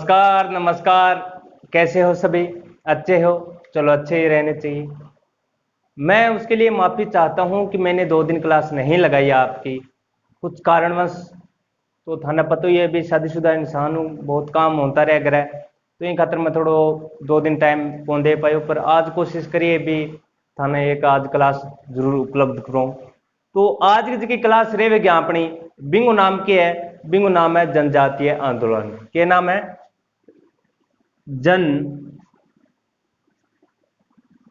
नमस्कार नमस्कार। कैसे हो सभी? अच्छे हो? चलो अच्छे ही रहने चाहिए। मैं उसके लिए माफ़ी चाहता हूँ कि मैंने 2 दिन क्लास नहीं लगाई आपकी, कुछ कारणवश। तो थाने पता ही है, भी शादीशुदा इंसान हूँ, बहुत काम होता रह गया है, तो इन खातर मैं थोड़ो 2 दिन टाइम कौन दे पायो, पर आज कोशिश करिए भी थाने एक आज क्लास जरूर उपलब्ध करूँ। तो आज की जी क्लास रहेगी अपनी बिंगो नाम की है। बिंगो नाम है जनजातीय आंदोलन। क्या नाम है? जन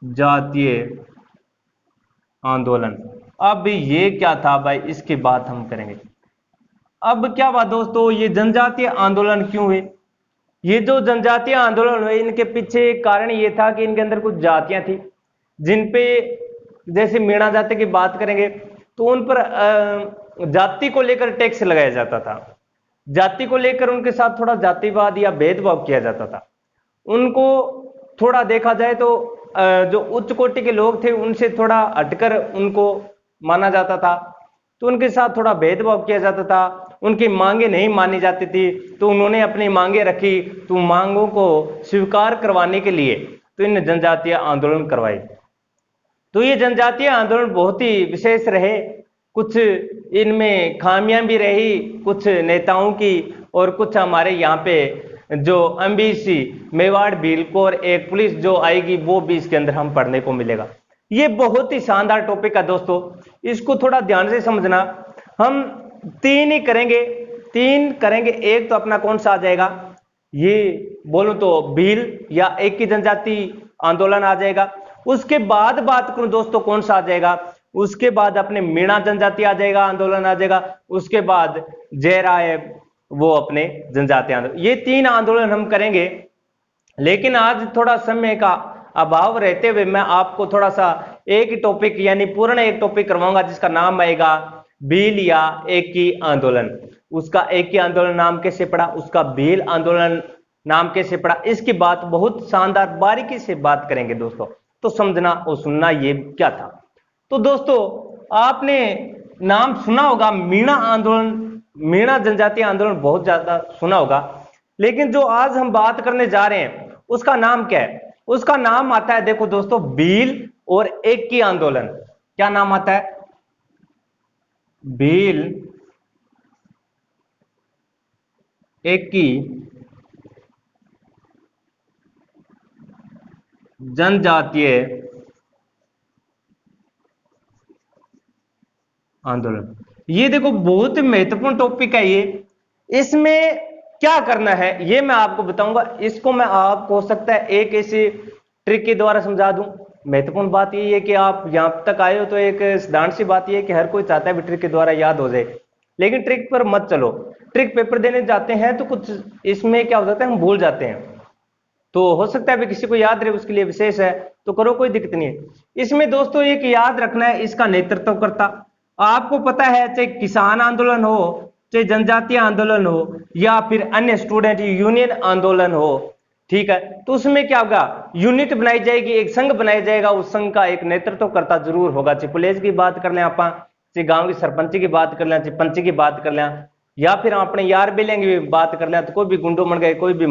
जातीय आंदोलन। अब ये क्या था भाई, इसकी बात हम करेंगे। अब क्या बात दोस्तों, ये जनजातीय आंदोलन क्यों हुए? ये जो जनजातीय आंदोलन हुए, इनके पीछे एक कारण ये था कि इनके अंदर कुछ जातियां थी जिन पे, जैसे मीणा जाति की बात करेंगे तो उन पर जाति को लेकर टैक्स लगाया जाता था। जाति को लेकर उनके साथ थोड़ा जातिवाद या भेदभाव किया जाता था। उनको थोड़ा देखा जाए तो जो उच्च कोटि के लोग थे उनसे थोड़ा हटकर उनको माना जाता था, तो उनके साथ थोड़ा भेदभाव किया जाता था। उनकी मांगे नहीं मानी जाती थी, तो उन्होंने अपनी मांगे रखी, तो मांगों को स्वीकार करवाने के लिए तो इन जनजातीय आंदोलन करवाए। तो ये जनजातीय आंदोलन बहुत ही विशेष रहे। कुछ इनमें खामियां भी रही, कुछ नेताओं की, और कुछ हमारे यहाँ पे जो एमबीसी मेवाड़ भील को और एक पुलिस जो आएगी वो भी इसके अंदर हम पढ़ने को मिलेगा। ये बहुत ही शानदार टॉपिक है दोस्तों, इसको थोड़ा ध्यान से समझना। हम 3 ही करेंगे, 3 करेंगे। एक तो अपना कौन सा आ जाएगा, ये बोलूं तो भील या एक की जनजाति आंदोलन आ जाएगा। उसके बाद बात करूं दोस्तों कौन सा आ जाएगा, उसके बाद अपने मीणा जनजाति आ जाएगा, आंदोलन आ जाएगा। उसके बाद जयराय वो अपने जनजाति आंदोलन। ये 3 आंदोलन हम करेंगे। लेकिन आज थोड़ा समय का अभाव रहते हुए मैं आपको थोड़ा सा एक ही टॉपिक यानी पूर्ण एक टॉपिक करवाऊंगा जिसका नाम आएगा भील या एक ही आंदोलन। उसका एक ही आंदोलन नाम कैसे पड़ा, उसका भील आंदोलन नाम कैसे पड़ा, इसकी बात बहुत शानदार बारीकी से बात करेंगे दोस्तों। तो समझना और सुनना ये क्या था। तो दोस्तों आपने नाम सुना होगा मीणा आंदोलन, मीणा जनजातीय आंदोलन बहुत ज्यादा सुना होगा। लेकिन जो आज हम बात करने जा रहे हैं उसका नाम क्या है? उसका नाम आता है, देखो दोस्तों, भील और एक की आंदोलन। क्या नाम आता है? भील एक की जनजातीय आंदोलन। ये देखो बहुत महत्वपूर्ण टॉपिक है ये। इसमें क्या करना है ये मैं आपको बताऊंगा। इसको मैं आपको हो सकता है एक ऐसी ट्रिक के द्वारा समझा दूं। महत्वपूर्ण बात ये है कि आप यहां तक आए हो तो एक साधारण सी बात ये है कि हर कोई चाहता है भी ट्रिक के द्वारा याद हो जाए, लेकिन ट्रिक पर मत चलो। ट्रिक पेपर देने जाते हैं तो कुछ इसमें क्या हो जाता है, हम भूल जाते हैं। तो हो सकता है भी किसी को याद रहे, उसके लिए विशेष है तो करो, कोई दिक्कत नहीं है। इसमें दोस्तों एक याद रखना है, इसका नेतृत्व करता आपको पता है, चाहे किसान आंदोलन हो, चाहे जनजातीय आंदोलन हो, या फिर अन्य स्टूडेंट यूनियन आंदोलन हो, ठीक है, तो उसमें क्या होगा, यूनिट बनाई जाएगी, एक संघ बनाया जाएगा, उस संघ का एक नेतृत्व करता जरूर होगा। चाहे पुलिस की बात कर लें आप, चाहे गांव की सरपंच की बात कर लें, चाहे पंच की बात कर लें, या फिर अपने यार बेलेंगे भी बात कर लें, तो कोई भी गुंडो बन गए, कोई भी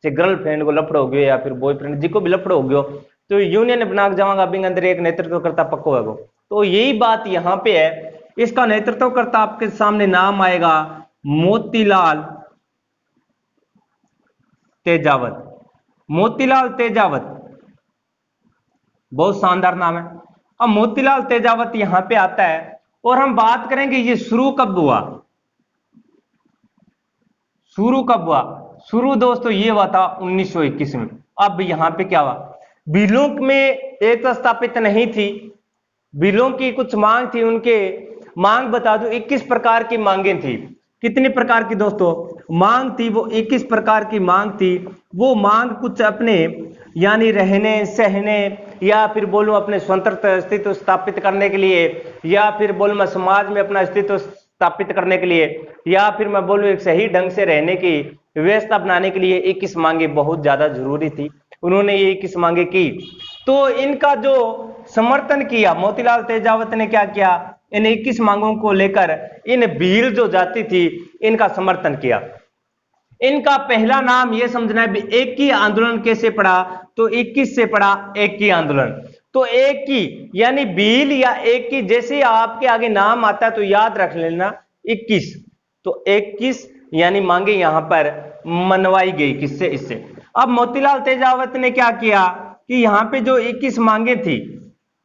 गर्लफ्रेंड को लफड़ हो गया या फिर बॉयफ्रेंड जिसको भी लफड़ हो गया, तो यूनियन बना के जाऊंगा बिंग अंदर एक नेतृत्व करता पक्को है वो। तो यही बात यहाँ पे है। इसका नेतृत्व करता आपके सामने नाम आएगा मोतीलाल तेजावत। मोतीलाल तेजावत बहुत शानदार नाम है। अब मोतीलाल तेजावत यहां पे आता है और हम बात करेंगे ये शुरू कब हुआ। शुरू कब हुआ? शुरू दोस्तों ये हुआ था 1921 में। अब यहां पे क्या हुआ, भीलों में एक स्थापित नहीं थी, भीलों की कुछ मांग थी। उनके मांग बता दूं 21 प्रकार की मांगे थी। कितनी प्रकार की दोस्तों मांग थी? वो 21 प्रकार की मांग थी। वो मांग कुछ अपने यानी रहने सहने, या फिर बोलूं अपने स्वतंत्र अस्तित्व स्थापित करने के लिए, या फिर बोलूं मैं समाज में अपना अस्तित्व स्थापित करने के लिए, या फिर मैं बोलूं एक सही ढंग से रहने की व्यवस्था बनाने के लिए 21 मांगे बहुत ज्यादा जरूरी थी। उन्होंने ये 21 मांगे की, तो इनका जो समर्थन किया मोतीलाल तेजावत ने, क्या किया, इन 21 मांगों को लेकर इन भील जो जाति थी इनका समर्थन किया। इनका पहला नाम ये समझना है, एक ही आंदोलन कैसे पड़ा, तो 21 से पड़ा एक ही आंदोलन। तो एक की यानी भील या एक की, जैसे आपके आगे नाम आता है तो याद रख लेना 21। तो 21 यानी मांगे यहां पर मनवाई गई, किससे, इससे। अब मोतीलाल तेजावत ने क्या किया कि यहां पे जो 21 मांगे थी,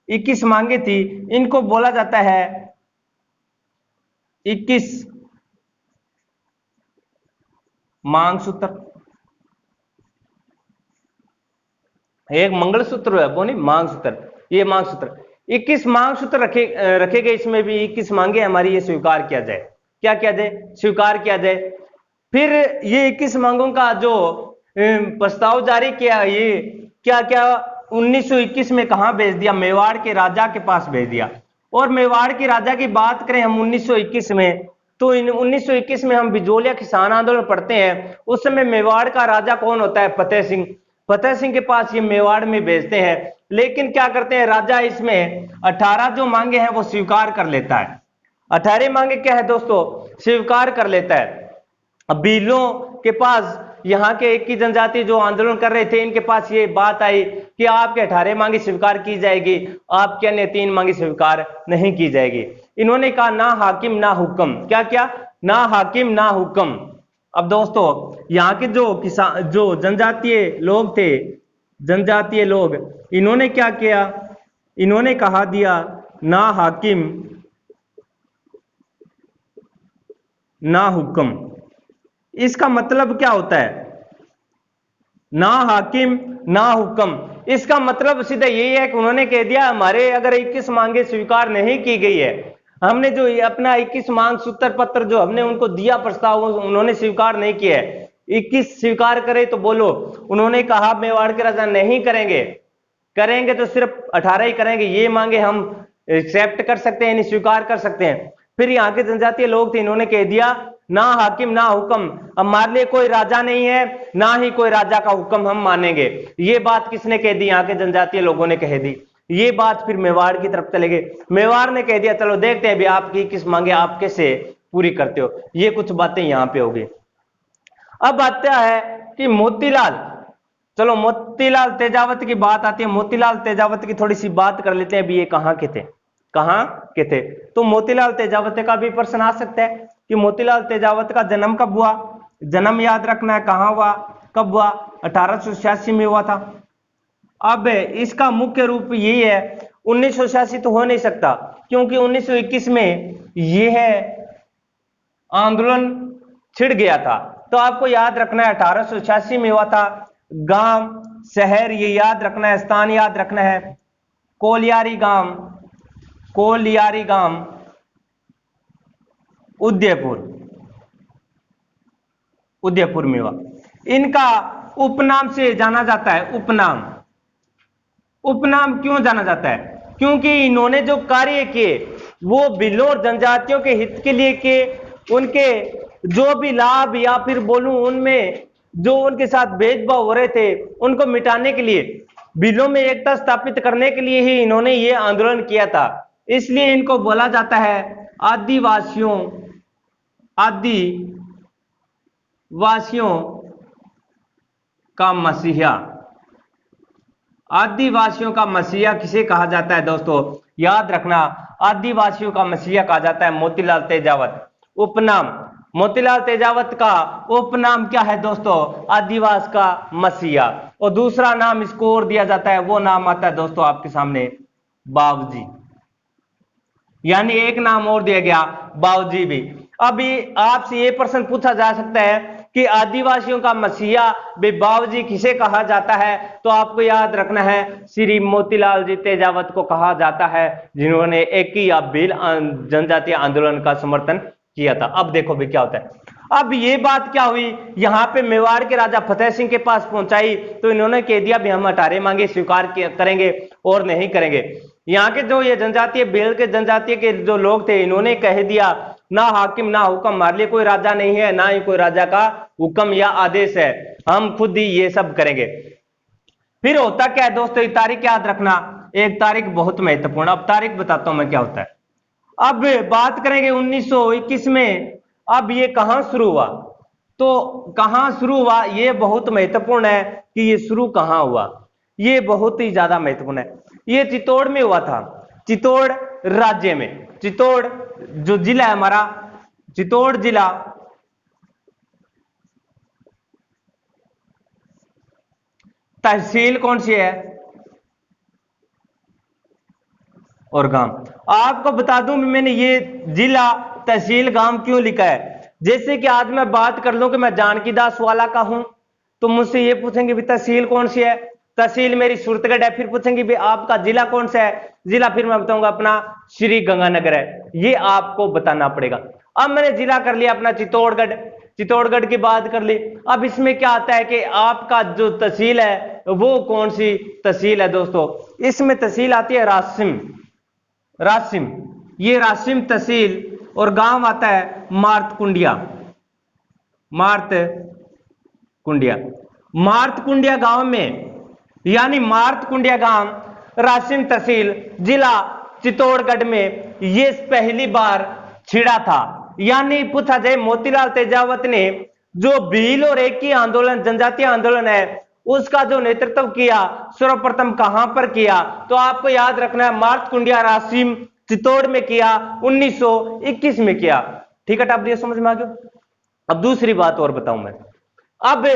21 मांगे थी, इनको बोला जाता है 21 मांग सूत्र। एक मंगलसूत्र है वो नहीं, मांग सूत्र, ये मांग सूत्र। 21 मांग सूत्र रखे गए, इसमें भी 21 मांगे हमारी, ये स्वीकार किया जाए। क्या किया जाए, स्वीकार किया जाए। फिर ये 21 मांगों का जो प्रस्ताव जारी किया, ये क्या क्या 1921 में कहां भेज दिया, मेवाड़ के राजा के पास भेज दिया। और मेवाड़ के राजा की बात करें हम 1921 में, तो 1921 में हम बिजोलिया किसान आंदोलन पढ़ते हैं। उस समय मेवाड़ का राजा कौन होता है, फतेह सिंह। फतेह सिंह के पास ये मेवाड़ में भेजते हैं, लेकिन क्या करते हैं राजा, इसमें 18 जो मांगे हैं वो स्वीकार कर लेता है। 18 मांगे क्या है दोस्तों, स्वीकार कर लेता है। अब भीलों के पास, यहाँ के एक ही जनजाति जो आंदोलन कर रहे थे, इनके पास ये बात आई कि आपके 18 मांगे स्वीकार की जाएगी, आपके अन्य 3 मांगे स्वीकार नहीं की जाएगी। इन्होंने कहा ना हाकिम ना हुक्म। क्या क्या, ना हाकिम ना हुक्म। अब दोस्तों यहाँ के जो किसान, जो जनजातीय लोग थे, जनजातीय लोग, इन्होंने क्या किया, इन्होंने कहा दिया ना हाकिम ना हुक्म। इसका मतलब क्या होता है, ना हाकिम ना हुक्म। इसका मतलब सीधा यही है कि उन्होंने कह दिया हमारे अगर 21 मांगे स्वीकार नहीं की गई है, हमने जो अपना 21 मांग सूत्र पत्र जो हमने उनको दिया प्रस्ताव, उन्होंने स्वीकार नहीं किया है, 21 स्वीकार करे तो बोलो। उन्होंने कहा मेवाड़ के राजा नहीं करेंगे, करेंगे तो सिर्फ 18 ही करेंगे, ये मांगे हम एक्सेप्ट कर सकते हैं, नहीं स्वीकार कर सकते हैं। फिर यहाँ के जनजातीय लोग थे, इन्होंने कह दिया ना हाकिम ना हुक्म, हमारे लिए कोई राजा नहीं है, ना ही कोई राजा का हुक्म हम मानेंगे। ये बात किसने कह दी, यहाँ के जनजातीय लोगों ने कह दी। ये बात फिर मेवाड़ की तरफ चले गए, मेवाड़ ने कह दिया चलो देखते हैं भी आपकी किस मांगे आप कैसे पूरी करते हो। ये कुछ बातें यहाँ पे होगी। अब आता है कि मोतीलाल, चलो मोतीलाल तेजावत की बात आती है। मोतीलाल तेजावत की थोड़ी सी बात कर लेते हैं, अभी ये कहाँ के थे, कहाँ के थे। तो मोतीलाल तेजावत का भी प्रश्न आ सकता है कि मोतीलाल तेजावत का जन्म कब हुआ। जन्म याद रखना है, कहाँ हुआ, कब हुआ, 1886 में हुआ था। अब इसका मुख्य रूप यही है, 1986 तो हो नहीं सकता क्योंकि 1921 में यह आंदोलन छिड़ गया था। तो आपको याद रखना है 1886 में हुआ था। गांव शहर ये याद रखना है, स्थान याद रखना है, कोलियारी गांव, कोलियारी गांव उदयपुर, उदयपुर में हुआ। इनका उपनाम से जाना जाता है, उपनाम। उपनाम क्यों जाना जाता है, क्योंकि इन्होंने जो कार्य किए वो भीलों और जनजातियों के हित के लिए किए। उनके जो भी लाभ या फिर बोलूं उनमें जो उनके साथ भेदभाव हो रहे थे उनको मिटाने के लिए, भीलों में एकता स्थापित करने के लिए ही इन्होंने ये आंदोलन किया था। इसलिए इनको बोला जाता है आदिवासियों, आदिवासियों का मसीहा। आदिवासियों का मसीहा किसे कहा जाता है दोस्तों, याद रखना, आदिवासियों का मसीहा कहा जाता है मोतीलाल तेजावत। उपनाम, मोतीलाल तेजावत का उपनाम क्या है दोस्तों, आदिवास का मसीहा। और दूसरा नाम इसको और दिया जाता है, वो नाम आता है दोस्तों आपके सामने बावजी, यानी एक नाम और दिया गया बावजी भी। अभी आपसे ये प्रश्न पूछा जा सकता है कि आदिवासियों का मसीहा बावजी किसे कहा जाता है, तो आपको याद रखना है श्री मोतीलाल जी तेजावत को कहा जाता है, जिन्होंने एक ही या भील जनजातीय आंदोलन का समर्थन किया था। अब देखो भी क्या होता है। अब ये बात क्या हुई, यहां पे मेवाड़ के राजा फतेह सिंह के पास पहुंचाई, तो इन्होंने कह दिया भी हम 18 मांगे स्वीकार करेंगे और नहीं करेंगे। यहाँ के जो ये जनजातीय भील के जनजातीय के जो लोग थे, इन्होंने कह दिया ना हाकिम ना हुक्म, हमारे लिए कोई राजा नहीं है, ना ही कोई राजा का हुक्म या आदेश है, हम खुद ही ये सब करेंगे। फिर होता क्या है दोस्तों, एक तारीख याद रखना, एक तारीख बहुत महत्वपूर्ण। अब तारीख बताता हूं मैं क्या होता है। अब बात करेंगे 1921 में। अब ये कहां शुरू हुआ, तो कहां शुरू हुआ, ये बहुत महत्वपूर्ण है कि ये शुरू कहां हुआ, ये बहुत ही ज्यादा महत्वपूर्ण है। ये चित्तौड़ में हुआ था, चित्तौड़ राज्य में, चित्तौड़ जो जिला है हमारा, चित्तौड़ जिला तहसील कौन सी है, और गांव। आपको बता दूं मैंने ये जिला तहसील गांव क्यों लिखा है। जैसे कि आज मैं बात कर लूं कि मैं जानकी दास वाला का हूं, तो मुझसे ये पूछेंगे भी तहसील कौन सी है, तहसील मेरी सूरतगढ़ है। फिर पूछेंगे भी आपका जिला कौन सा है, जिला फिर मैं बताऊंगा अपना श्री गंगानगर है। ये आपको बताना पड़ेगा। अब मैंने जिला कर लिया अपना चित्तौड़गढ़, चित्तौड़गढ़ की बात कर ली। अब इसमें क्या आता है कि आपका जो तहसील है वो कौन सी तहसील है दोस्तों, इसमें तहसील आती है रासिम, रासिम, ये रासिम तहसील, और गांव आता है मार्तकुंडिया, मार्तकुंडिया, मार्तकुंडिया गांव में, यानी मार्तकुंडिया गांव रासिम तहसील जिला चित्तौड़गढ़ में ये पहली बार छिड़ा था। यानी पूछा जाए मोतीलाल तेजावत ने जो भील और एक ही आंदोलन, जनजातीय आंदोलन है, उसका जो नेतृत्व किया सर्वप्रथम कहां पर किया, तो आपको याद रखना है मार्तकुंडिया रासिम चित्तौड़ में किया, 1921 में किया। ठीक है, आप ये समझ में आ गया। अब दूसरी बात और बताऊं मैं, अब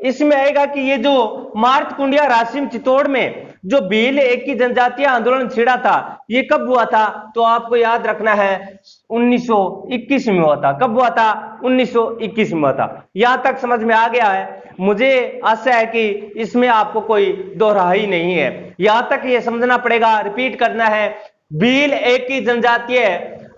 इसमें आएगा कि ये जो मार्तकुंडिया रासिम चित्तौड़ में जो भील एक ही जनजातीय आंदोलन छिड़ा था, ये कब हुआ था, तो आपको याद रखना है 1921 में हुआ था। कब हुआ था, 1921 में हुआ था। यहां तक समझ में आ गया है, मुझे आशा है कि इसमें आपको कोई दोहराई नहीं है। यहां तक ये समझना पड़ेगा, रिपीट करना है, भील एक ही जनजातीय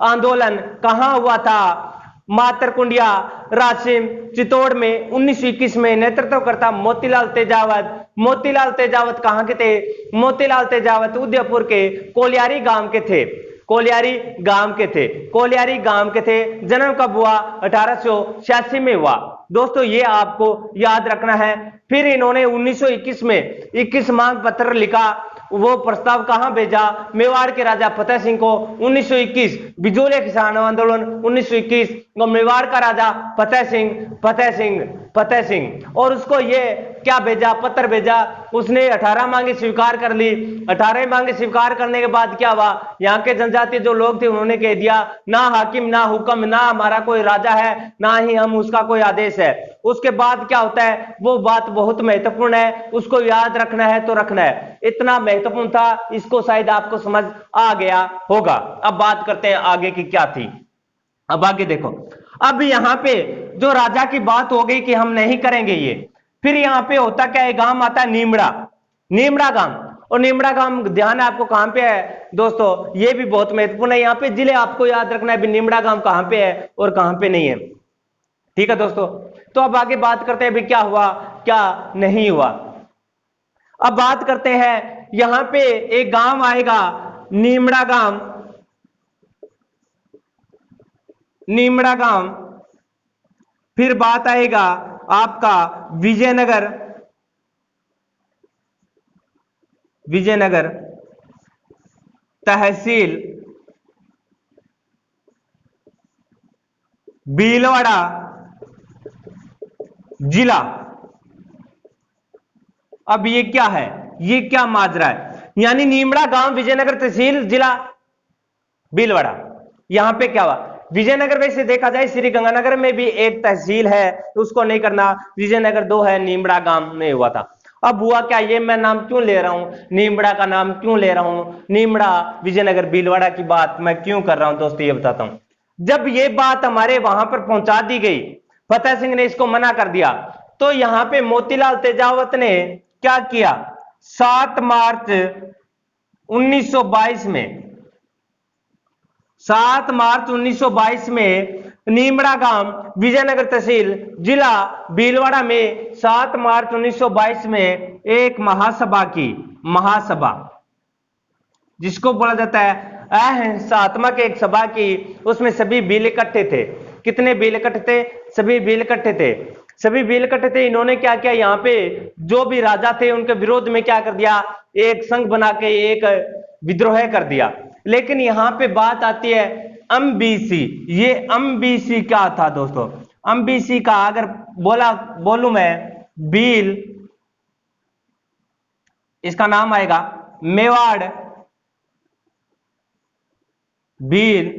आंदोलन कहां हुआ था, मातरकुंडिया रासिम चित्तौड़ में 1921 में, नेतृत्व करता मोतीलाल तेजावत। मोतीलाल तेजावत कहां के थे, मोतीलाल तेजावत उदयपुर के कोलियारी गांव के थे, कोलियारी गांव के थे, कोलियारी गांव के थे। जन्म कब हुआ, 1886 में हुआ। दोस्तों ये आपको याद रखना है। फिर इन्होंने 1921 में 21 मांग पत्र लिखा, वो प्रस्ताव कहां भेजा, मेवाड़ के राजा फतेह सिंह को। 1921 बिजोलिया किसान आंदोलन 1921, मेवाड़ का राजा फतेह सिंह, फतेह सिंह, फतेह सिंह, और उसको ये क्या भेजा, पत्र भेजा। उसने 18 मांगे स्वीकार कर ली। 18 मांगे स्वीकार करने के बाद क्या हुआ, यहाँ के जनजातीय जो लोग थे उन्होंने कह दिया, ना हाकिम ना हुक्म, ना हमारा कोई राजा है, ना ही हम उसका कोई आदेश है। उसके बाद क्या होता है, वो बात बहुत महत्वपूर्ण है, उसको याद रखना है तो रखना है। इतना महत्वपूर्ण था, इसको शायद आपको समझ आ गया होगा। अब बात करते हैं आगे की क्या थी। अब आगे देखो, अब यहाँ पे जो राजा की बात हो गई कि हम नहीं करेंगे ये, फिर यहाँ पे होता क्या है, गांव आता है नीमड़ा, नीमड़ा गांव। और नीमड़ा गांव ध्यान है आपको कहां पे है दोस्तों, ये भी बहुत महत्वपूर्ण है। यहाँ पे जिले आपको याद रखना है, नीमड़ा गांव कहां पे है और कहां पे नहीं है। ठीक है दोस्तों, तो अब आगे बात करते हैं भी क्या हुआ क्या नहीं हुआ। अब बात करते हैं, यहां पे एक गांव आएगा नीमड़ा गांव, नीमड़ा गांव। फिर बात आएगा आपका विजयनगर, विजयनगर तहसील भीलवाड़ा जिला। अब ये क्या है, ये क्या माजरा है, यानी नीमड़ा गांव विजयनगर तहसील जिला भीलवाड़ा। यहां पे क्या हुआ, विजयनगर वैसे देखा जाए श्री गंगानगर में भी एक तहसील है, उसको नहीं करना, विजयनगर 2 है, नीमड़ा गांव में हुआ था। अब हुआ क्या, ये मैं नाम क्यों ले रहा हूं, नीमड़ा का नाम क्यों ले रहा हूं, नीमड़ा विजयनगर भीलवाड़ा की बात मैं क्यों कर रहा हूं दोस्तों, ये बताता हूं। जब ये बात हमारे वहां पर पहुंचा दी गई, फतेह सिंह ने इसको मना कर दिया, तो यहां पे मोतीलाल तेजावत ने क्या किया, 7 मार्च 1922 में, 7 मार्च 1922 में नीमड़ा गांव विजयनगर तहसील जिला भीलवाड़ा में 7 मार्च 1922 में एक महासभा की, महासभा जिसको बोला जाता है अहिंसात्मक एक सभा की। उसमें सभी भील इकट्ठे थे। कितने भील इकट्ठे थे, सभी भील इकट्ठे थे, सभी भील इकट्ठे थे। इन्होंने क्या किया, यहाँ पे जो भी राजा थे उनके विरोध में क्या कर दिया, एक संघ बना के एक विद्रोह कर दिया। लेकिन यहां पे बात आती है एमबीसी। ये एमबीसी क्या था दोस्तों, एमबीसी का अगर बोलूं मैं भील, इसका नाम आएगा मेवाड़ भील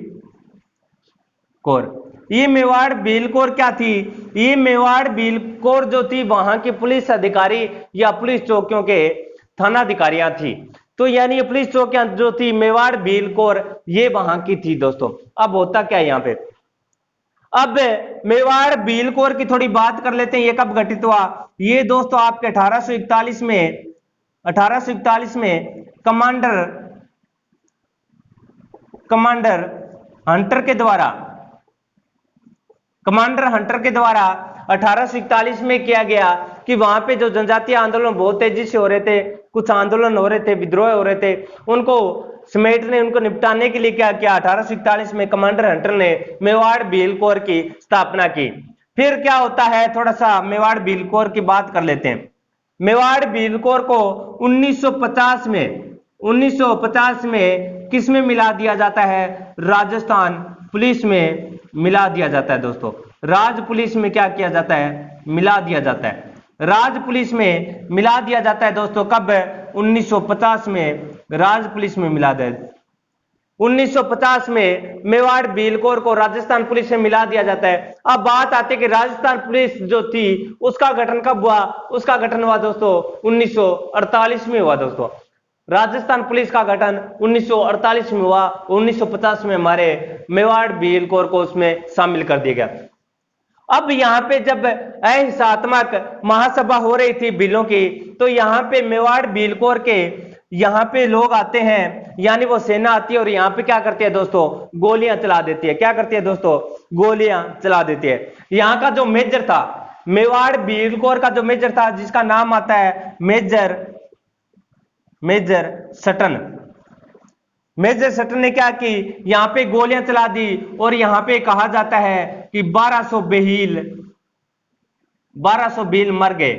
कौर। ये मेवाड़ भील कौर क्या थी? ये मेवाड़ भील कौर जो थी वहां की पुलिस अधिकारी या पुलिस चौकियों के थानाधिकारियां थी। तो यानी ये पुलिस चौकियां जो थी मेवाड़ भील कौर ये वहां की थी दोस्तों। अब होता क्या है यहां पे, अब मेवाड़ भील कौर की थोड़ी बात कर लेते हैं। ये कब घटित हुआ? ये दोस्तों आपके 1841 में कमांडर हंटर के द्वारा 1841 में किया गया कि वहां पे जो जनजातीय आंदोलन बहुत तेजी से हो रहे थे, कुछ आंदोलन हो रहे थे, विद्रोह हो रहे थे, उनको समेटने, उनको निपटाने के लिए क्या किया? 1841 में कमांडर हंटर ने मेवाड़ भील कौर की स्थापना की। फिर क्या होता है, थोड़ा सा मेवाड़ भील कौर की बात कर लेते हैं। मेवाड़ भील कौर को 1950 में किस में मिला दिया जाता है? राजस्थान पुलिस में मिला दिया जाता है दोस्तों। राज पुलिस में क्या किया जाता है? मिला दिया जाता है। राज पुलिस में मिला दिया जाता है दोस्तों। कब? 1950 में राज पुलिस में मिला दिया। 1950 में मेवाड़ भील कौर को राजस्थान पुलिस से मिला दिया जाता है। अब बात आती है कि राजस्थान पुलिस जो थी उसका गठन कब हुआ? उसका गठन हुआ दोस्तों 1948 में हुआ दोस्तों। राजस्थान पुलिस का गठन 1948 में हुआ। 1950 में हमारे मेवाड़ भील कौर को उसमें शामिल कर दिया गया। अब यहां पे जब अहिंसात्मक महासभा हो रही थी भीलों की, तो यहां पे मेवाड़ भील कौर के यहां पे लोग आते हैं, यानी वो सेना आती है और यहां पे क्या करती है दोस्तों? गोलियां चला देती है। क्या करती है दोस्तों? गोलियां चला देती है। यहां का जो मेजर था, मेवाड़ भील कौर का जो मेजर था, जिसका नाम आता है मेजर सटन ने क्या की? यहां पे गोलियां चला दी और यहां पे कहा जाता है कि 1200 भील मर गए।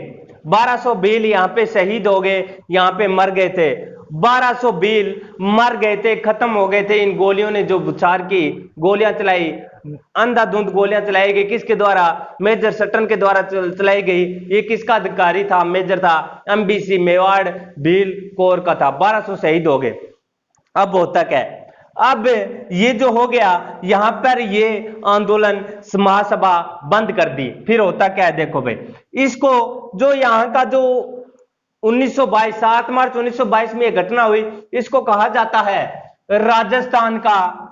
1200 भील यहां पे शहीद हो गए, यहां पे मर गए थे। 1200 भील मर गए थे, खत्म हो गए थे इन गोलियों ने जो बुछार की गोलियां चलाई, अंधाधुंध गोलियां चलाई गई। किसके द्वारा? मेजर सटन के द्वारा चलाई गई। ये किसका अधिकारी था? मेजर था, एमबीसी मेवाड़ भील कौर का था। 1200 शहीद हो गए। अब होता क्या है, अब ये जो हो गया यहां पर ये आंदोलन महासभा बंद कर दी। फिर होता क्या है देखो भाई, इसको जो यहां का जो 1922 7 मार्च 1922 में यह घटना हुई, इसको कहा जाता है राजस्थान का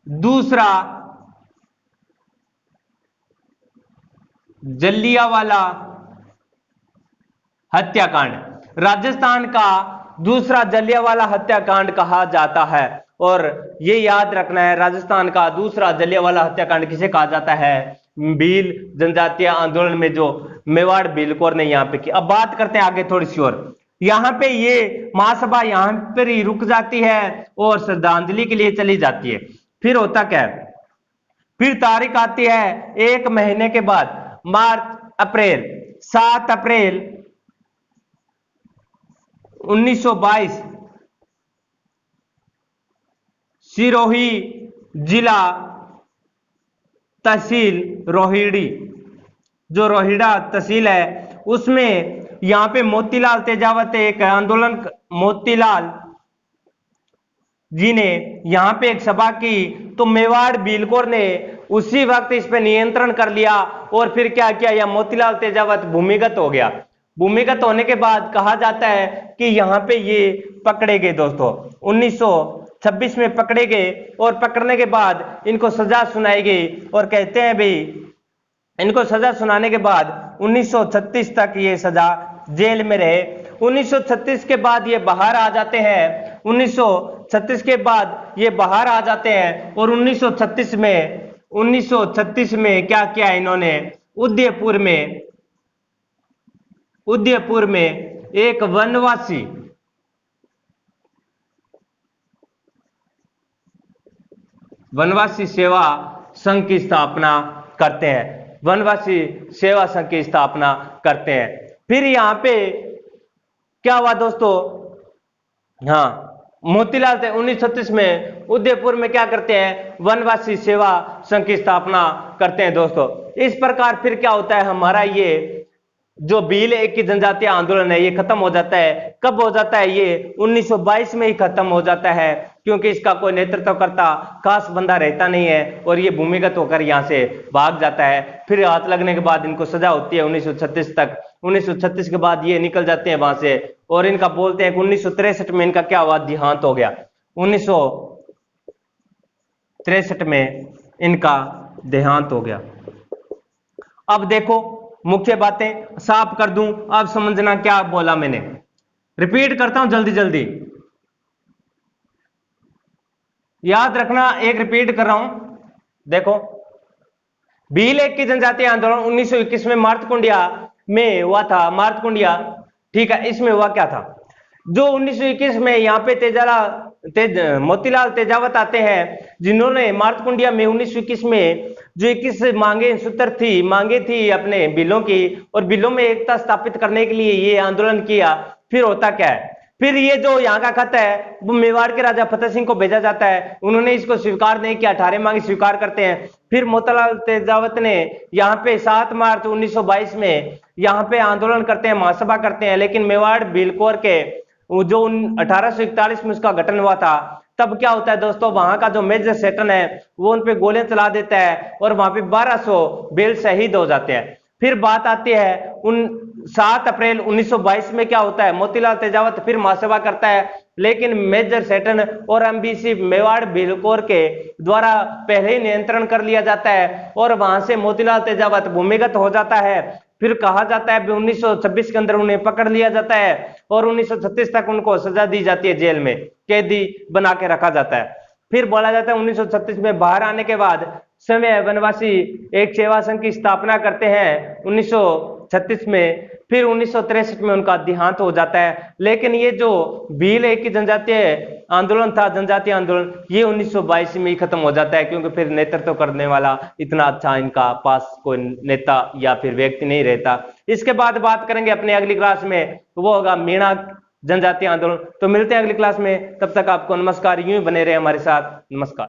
दूसरा जलियांवाला हत्याकांड। राजस्थान का दूसरा जलियांवाला हत्याकांड कहा जाता है। और ये याद रखना है, राजस्थान का दूसरा जलियांवाला हत्याकांड किसे कहा जाता है? भील जनजातीय आंदोलन में जो मेवाड़ भील कौर ने यहां पे की। अब बात करते हैं आगे थोड़ी सी और। यहां पे ये महासभा यहां पर ही रुक जाती है और श्रद्धांजलि के लिए चली जाती है। फिर होता क्या है, फिर तारीख आती है एक महीने के बाद, अप्रैल 7 अप्रैल 1922 सिरोही जिला तहसील रोहिड़ी, जो रोहिड़ा तहसील है उसमें यहां पे मोतीलाल तेजावत एक आंदोलन, मोतीलाल जी ने यहां पे एक सभा की। तो मेवाड़ भील कौर ने उसी वक्त इस पे नियंत्रण कर लिया और फिर क्या किया, यह मोतीलाल तेजावत भूमिगत हो गया। भूमिगत होने के बाद कहा जाता है कि यहां पे ये पकड़े गए दोस्तों, 1926 में पकड़े गए और पकड़ने के बाद इनको सजा सुनाई गई। और कहते हैं भाई इनको सजा सुनाने के बाद 1936 तक ये सजा जेल में रहे। 1936 के बाद ये बाहर आ जाते हैं। 1936 के बाद ये बाहर आ जाते हैं और 1936 में क्या किया इन्होंने, उदयपुर में एक वनवासी सेवा संघ की स्थापना करते हैं। वनवासी सेवा संघ की स्थापना करते हैं। फिर यहां पे क्या हुआ दोस्तों, हाँ मोतीलाल थे 1936 में उदयपुर में क्या करते हैं, वनवासी सेवा संघ की स्थापना करते हैं दोस्तों। इस प्रकार फिर क्या होता है, हमारा ये जो भील एक की जनजातीय आंदोलन है ये खत्म हो जाता है। कब हो जाता है, ये 1922 में ही खत्म हो जाता है, क्योंकि इसका कोई नेतृत्व करता खास बंदा रहता नहीं है और ये भूमिगत होकर यहाँ से भाग जाता है। फिर हाथ लगने के बाद इनको सजा होती है 1936 तक। 1936 के बाद ये निकल जाते हैं वहां से और इनका बोलते हैं कि 1963 में इनका क्या हुआ, देहांत हो गया। 1963 में इनका देहांत हो गया। अब देखो मुख्य बातें साफ कर दूं, अब समझना क्या बोला मैंने, रिपीट करता हूं जल्दी जल्दी, याद रखना, एक रिपीट कर रहा हूं। देखो, भील एक की जनजातीय आंदोलन 1921 में मार्तकुंडिया में हुआ था। मार्तकुंडिया, ठीक है, इसमें हुआ क्या था, जो 1921 में यहाँ पे मोतीलाल तेजावत आते हैं, जिन्होंने मार्तकुंडिया में 1921 में जो 21 मांगे थी अपने बिलों की, और बिलों में एकता स्थापित करने के लिए ये आंदोलन किया। फिर होता क्या है, फिर ये जो यहाँ का खत है वो मेवाड़ के राजा फतेह सिंह को भेजा जाता है। उन्होंने इसको स्वीकार नहीं किया, 18 मांगे स्वीकार करते हैं। फिर मोतीलाल तेजावत ने यहाँ पे 7 मार्च 1922 में यहाँ पे आंदोलन करते हैं, महासभा करते हैं, लेकिन मेवाड़ भीलकोर के जो 1841 में उसका गठन हुआ था, तब क्या होता है दोस्तों, वहां का जो मेजर सेटन है वो उन पे गोलियां चला देता है और वहां पे 1200 बेल शहीद हो जाते हैं। फिर बात आती है 7 अप्रैल 1922 में क्या होता है, मोतीलाल तेजावत फिर महासभा करता है, लेकिन मेजर सेटन और एमबीसी मेवाड़ भीलकोर के द्वारा पहले ही नियंत्रण कर लिया जाता है और वहां से मोतीलाल तेजावत भूमिगत हो जाता है। फिर कहा जाता है 1926 के अंदर उन्हें पकड़ लिया जाता है और 1936 तक उनको सजा दी जाती है, जेल में कैदी बना के रखा जाता है। फिर बोला जाता है 1936 में बाहर आने के बाद समय वनवासी एक सेवा संघ की स्थापना करते हैं 1936 में। फिर 1963 में उनका देहांत हो जाता है। लेकिन ये जो भील एक की जनजातीय आंदोलन था, जनजातीय आंदोलन, ये 1922 में ही खत्म हो जाता है, क्योंकि फिर नेतृत्व करने वाला इतना अच्छा इनका पास कोई नेता या फिर व्यक्ति नहीं रहता। इसके बाद बात करेंगे अपने अगली क्लास में, वो होगा मीणा जनजातीय आंदोलन। तो मिलते हैं अगली क्लास में, तब तक आपको नमस्कार, यूं ही बने रहे हमारे साथ, नमस्कार।